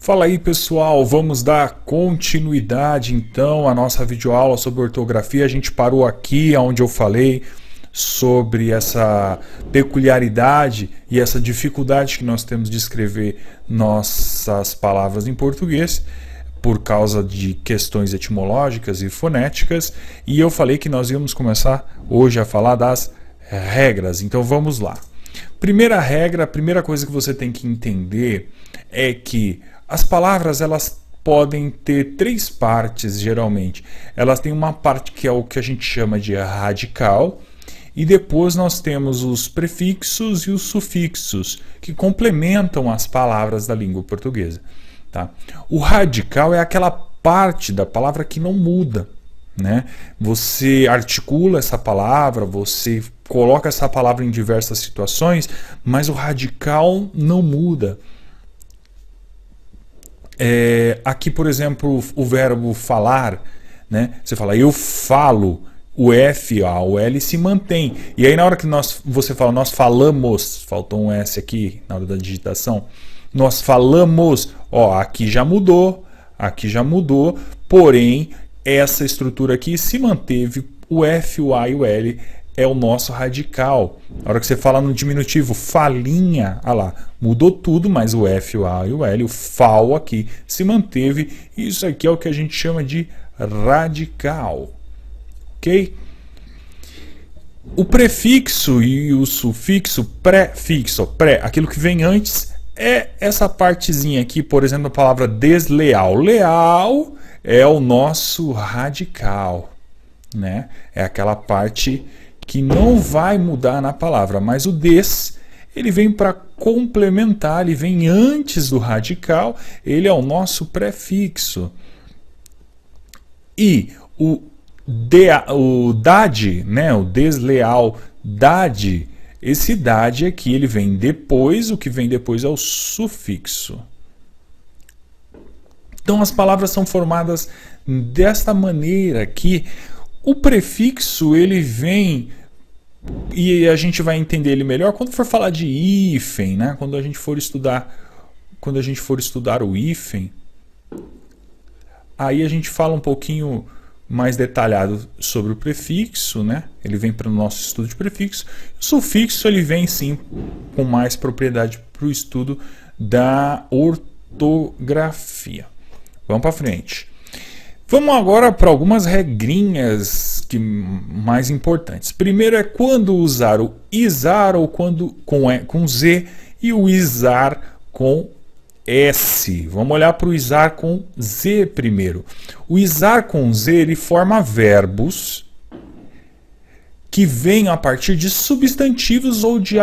Fala aí pessoal, vamos dar continuidade então à nossa videoaula sobre ortografia. A gente parou aqui onde eu falei sobre essa peculiaridade e essa dificuldade que nós temos de escrever nossas palavras em português por causa de questões etimológicas e fonéticas, e eu falei que nós íamos começar hoje a falar das regras. Então vamos lá. Primeira regra, a primeira coisa que você tem que entender é que as palavras elas podem ter três partes geralmente. Elas têm uma parte que é o que a gente chama de radical, e depois nós temos os prefixos e os sufixos que complementam as palavras da língua portuguesa. Tá? O radical é aquela parte da palavra que não muda, né? Você articula essa palavra, você coloca essa palavra em diversas situações, mas o radical não muda. Aqui, por exemplo, o verbo falar, né? Você fala eu falo, o F, o L se mantém. E aí na hora que você fala nós falamos, faltou um S aqui na hora da digitação, nós falamos, aqui já mudou, porém essa estrutura aqui se manteve, o F, o A e o L é o nosso radical. Na hora que você fala no diminutivo falinha, lá, mudou tudo, mas o F, o A e o L, o fal aqui se manteve. Isso aqui é o que a gente chama de radical. Ok? O prefixo e o sufixo, prefixo, aquilo que vem antes, é essa partezinha aqui, por exemplo, a palavra desleal. Leal é o nosso radical, né? É aquela parte que não vai mudar na palavra, mas o des, ele vem para complementar, ele vem antes do radical, ele é o nosso prefixo. E o dade, né, o desleal, dade, esse dade aqui, ele vem depois, o que vem depois é o sufixo. Então as palavras são formadas desta maneira que o prefixo ele vem, e a gente vai entender ele melhor quando for falar de hífen, né? Quando a gente for estudar o hífen, aí a gente fala um pouquinho mais detalhado sobre o prefixo, né? Ele vem para o nosso estudo de prefixo. O sufixo ele vem sim com mais propriedade para o estudo da ortografia. Vamos para frente. Vamos agora para algumas regrinhas mais importantes. Primeiro é quando usar o izar ou quando com Z e o izar com S. Vamos olhar para o izar com Z primeiro. O izar com Z ele forma verbos que vêm a partir de substantivos ou de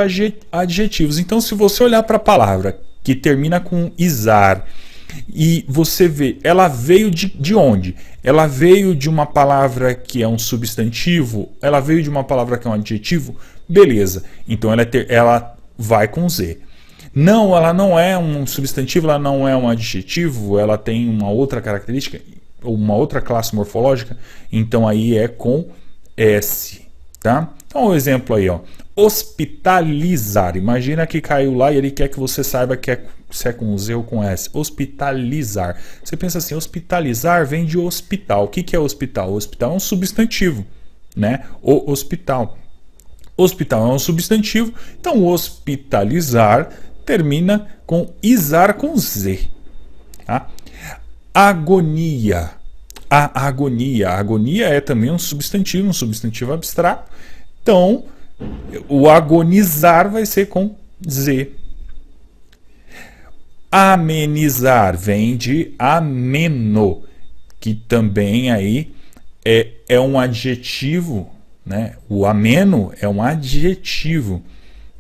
adjetivos. Então, se você olhar para a palavra que termina com izar e você vê, ela veio de onde? Ela veio de uma palavra que é um substantivo? Ela veio de uma palavra que é um adjetivo? Beleza, então ela vai com Z. Não, ela não é um substantivo, ela não é um adjetivo, ela tem uma outra característica, uma outra classe morfológica, então aí é com S, tá? Então um exemplo aí, hospitalizar. Imagina que caiu lá e ele quer que você saiba que se é com Z ou com S. Hospitalizar. Você pensa assim, hospitalizar vem de hospital. O que é hospital? O hospital é um substantivo, né? O hospital. Hospital é um substantivo, então hospitalizar termina com izar com Z. Tá? Agonia. A agonia. A agonia é também um substantivo abstrato. Então, o agonizar vai ser com Z. Amenizar vem de ameno, que também aí é um adjetivo, né? O ameno é um adjetivo,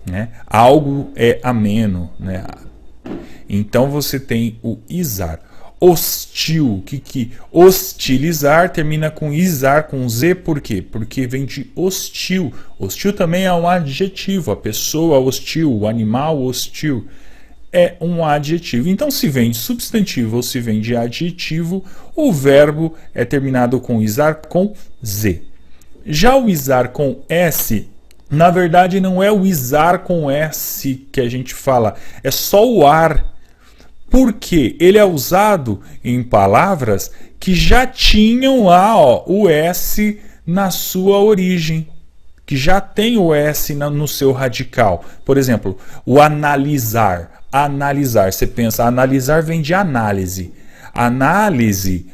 né? Algo é ameno, né? Então você tem o izar. Hostil, hostilizar termina com izar com Z, por quê? Porque vem de hostil. Hostil também é um adjetivo, a pessoa hostil, o animal hostil é um adjetivo. Então se vem de substantivo ou se vem de adjetivo, o verbo é terminado com izar com Z. Já o izar com S, na verdade não é o izar com S que a gente fala, é só o ar. Porque ele é usado em palavras que já tinham lá o S na sua origem, que já tem o S no seu radical. Por exemplo, o analisar. Analisar, você pensa, analisar vem de análise. Análise,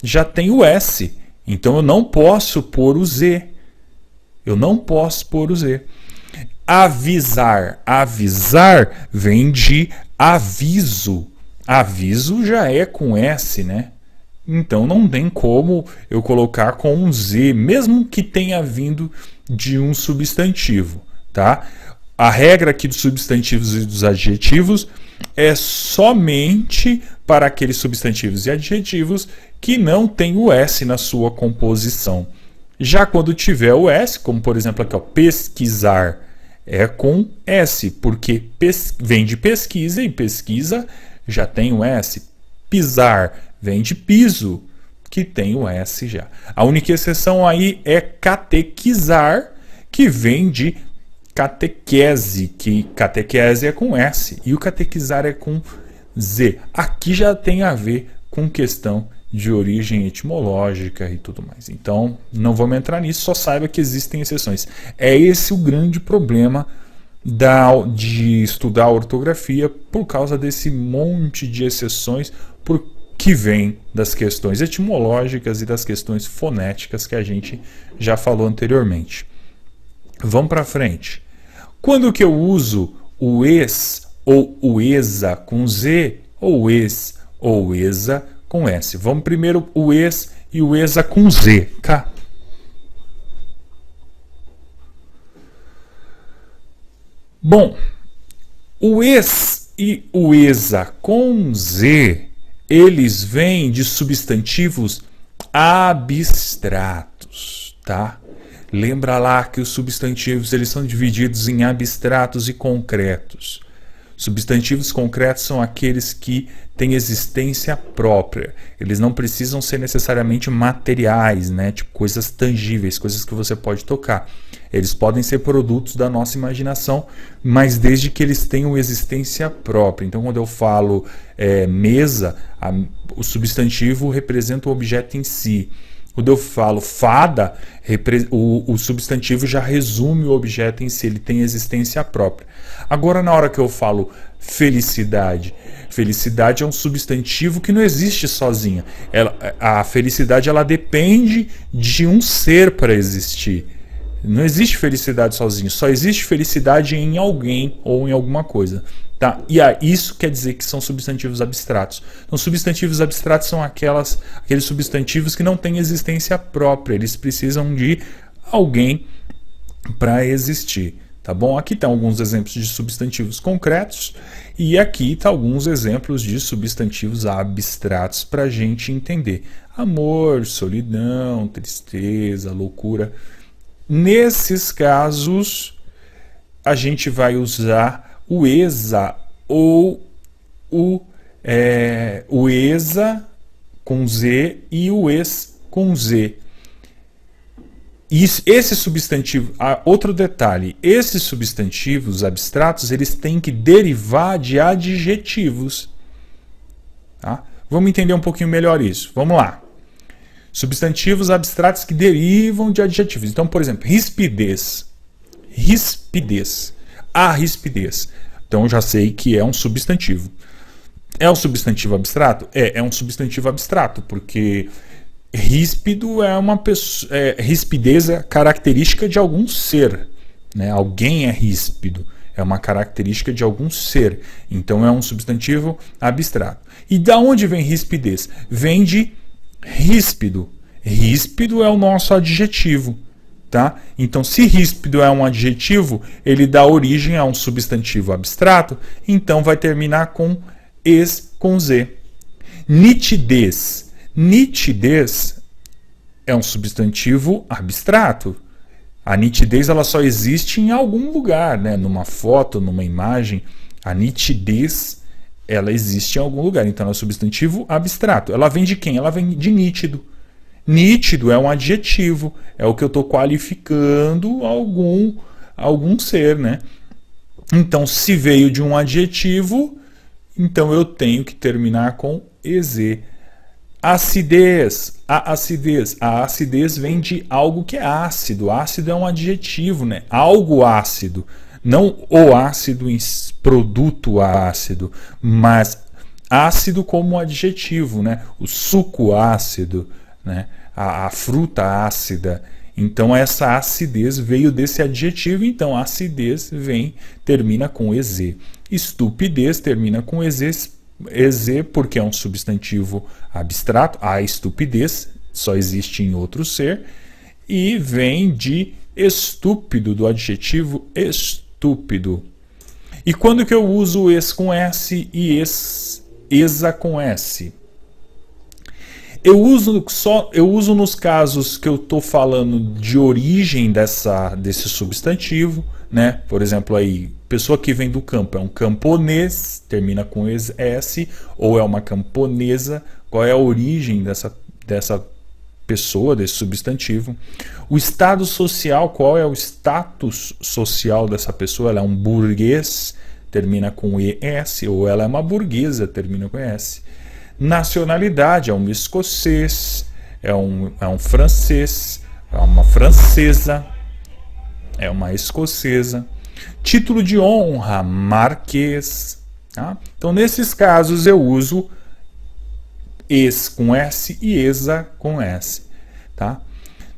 já tem o S. Então eu não posso pôr o Z. Eu não posso pôr o Z. Avisar. Avisar vem de aviso. Aviso já é com S, né? Então não tem como eu colocar com um Z, mesmo que tenha vindo de um substantivo, tá? A regra aqui dos substantivos e dos adjetivos é somente para aqueles substantivos e adjetivos que não tem o S na sua composição. Já quando tiver o S, como por exemplo aqui, pesquisar, é com S, porque vem de pesquisa e pesquisa já tem o S. Pisar vem de piso, que tem o S já. A única exceção aí é catequizar, que vem de catequese, que catequese é com S e o catequizar é com Z. Aqui já tem a ver com questão de origem etimológica e tudo mais. Então, não vamos entrar nisso, só saiba que existem exceções. É esse o grande problema de estudar a ortografia, por causa desse monte de exceções que vem das questões etimológicas e das questões fonéticas que a gente já falou anteriormente. Vamos para frente. Quando que eu uso o es ou o esa com Z, ou o es ou esa com S? Vamos primeiro o es e o esa com Z. Cá. Bom, o es e o esa com Z, eles vêm de substantivos abstratos, tá? Lembra lá que os substantivos eles são divididos em abstratos e concretos. Substantivos concretos são aqueles que têm existência própria. Eles não precisam ser necessariamente materiais, né? Tipo coisas tangíveis, coisas que você pode tocar. Eles podem ser produtos da nossa imaginação, mas desde que eles tenham existência própria. Então, quando eu falo mesa, o substantivo representa o objeto em si. Quando eu falo fada, o substantivo já resume o objeto em si, ele tem existência própria. Agora, na hora que eu falo felicidade, felicidade é um substantivo que não existe sozinha. A felicidade ela depende de um ser para existir. Não existe felicidade sozinho, só existe felicidade em alguém ou em alguma coisa. Tá? E isso quer dizer que são substantivos abstratos. Então, substantivos abstratos são aqueles substantivos que não têm existência própria, eles precisam de alguém para existir. Tá bom? Aqui estão alguns exemplos de substantivos concretos e aqui estão alguns exemplos de substantivos abstratos para a gente entender. Amor, solidão, tristeza, loucura. Nesses casos, a gente vai usar o esa ou o esa com Z e o es com Z. Esse substantivo, outro detalhe, esses substantivos abstratos, eles têm que derivar de adjetivos. Tá? Vamos entender um pouquinho melhor isso. Vamos lá. Substantivos abstratos que derivam de adjetivos. Então, por exemplo, rispidez. Rispidez. A rispidez. Então, eu já sei que é um substantivo. É um substantivo abstrato? É um substantivo abstrato, porque ríspido é uma pessoa. Rispidez é característica de algum ser. Né? Alguém é ríspido. É uma característica de algum ser. Então, é um substantivo abstrato. E da onde vem rispidez? Vem de ríspido. Ríspido é o nosso adjetivo, tá? Então, se ríspido é um adjetivo, ele dá origem a um substantivo abstrato, então vai terminar com es com Z. Nitidez. Nitidez é um substantivo abstrato. A nitidez ela só existe em algum lugar, né? Numa foto, numa imagem. A nitidez ela existe em algum lugar, então é um substantivo abstrato. Ela vem de quem? Ela vem de nítido. Nítido é um adjetivo, é o que eu estou qualificando algum ser, né? Então, se veio de um adjetivo, então eu tenho que terminar com EZ. Acidez. A acidez vem de algo que é ácido. Ácido é um adjetivo, né? Algo ácido. Não o ácido em produto ácido, mas ácido como adjetivo, né? O suco ácido, né? A fruta ácida. Então essa acidez veio desse adjetivo, então acidez termina com EZ. Estupidez termina com EZ porque é um substantivo abstrato. A estupidez só existe em outro ser. E vem de estúpido, do adjetivo estúpido. E quando que eu uso es com S e esa com S? Eu uso nos casos que eu estou falando de origem desse substantivo, né? Por exemplo, aí, pessoa que vem do campo é um camponês, termina com S, ou é uma camponesa. Qual é a origem dessa pessoa, desse substantivo? O estado social, qual é o status social dessa pessoa? Ela é um burguês, termina com ES, ou ela é uma burguesa, termina com ES. Nacionalidade, é um escocês, é um francês, é uma francesa, é uma escocesa. Título de honra, marquês. Tá? Então, nesses casos, eu uso es com S e esa com S. Tá?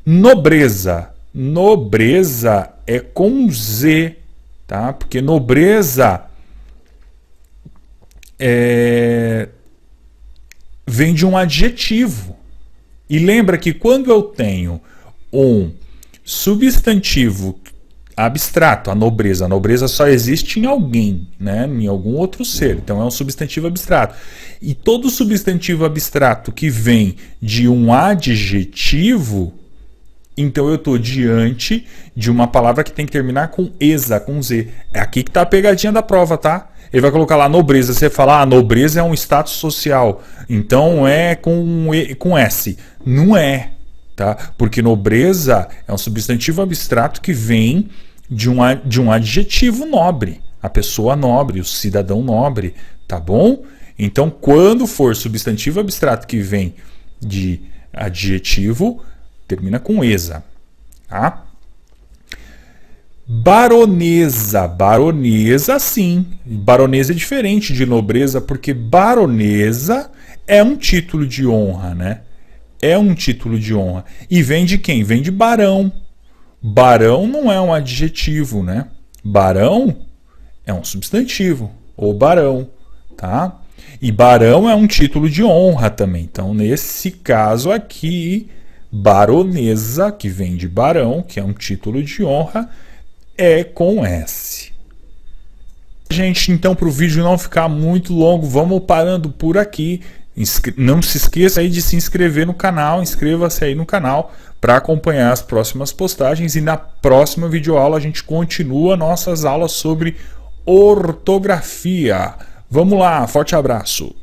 Nobreza. Nobreza é com Z, tá? Porque nobreza vem de um adjetivo. E lembra que quando eu tenho um substantivo abstrato, a nobreza só existe em alguém, né? Em algum outro ser. Então é um substantivo abstrato. E todo substantivo abstrato que vem de um adjetivo, então eu estou diante de uma palavra que tem que terminar com esa, com Z. É aqui que está a pegadinha da prova, tá? Ele vai colocar lá nobreza. Você fala, nobreza é um status social. Então é com S. Não é, tá? Porque nobreza é um substantivo abstrato que vem de um adjetivo nobre. A pessoa nobre, o cidadão nobre, tá bom? Então, quando for substantivo abstrato que vem de adjetivo, termina com esa, tá? Baronesa. Baronesa, sim. Baronesa é diferente de nobreza, porque baronesa é um título de honra, né? É um título de honra. E vem de quem? Vem de barão. Barão não é um adjetivo, né? Barão é um substantivo, ou barão, tá? E barão é um título de honra também. Então, nesse caso aqui, baronesa, que vem de barão, que é um título de honra, é com S. Gente, então, para o vídeo não ficar muito longo, vamos parando por aqui. Não se esqueça aí de se inscrever no canal, inscreva-se aí no canal para acompanhar as próximas postagens. E na próxima videoaula a gente continua nossas aulas sobre ortografia. Vamos lá, forte abraço!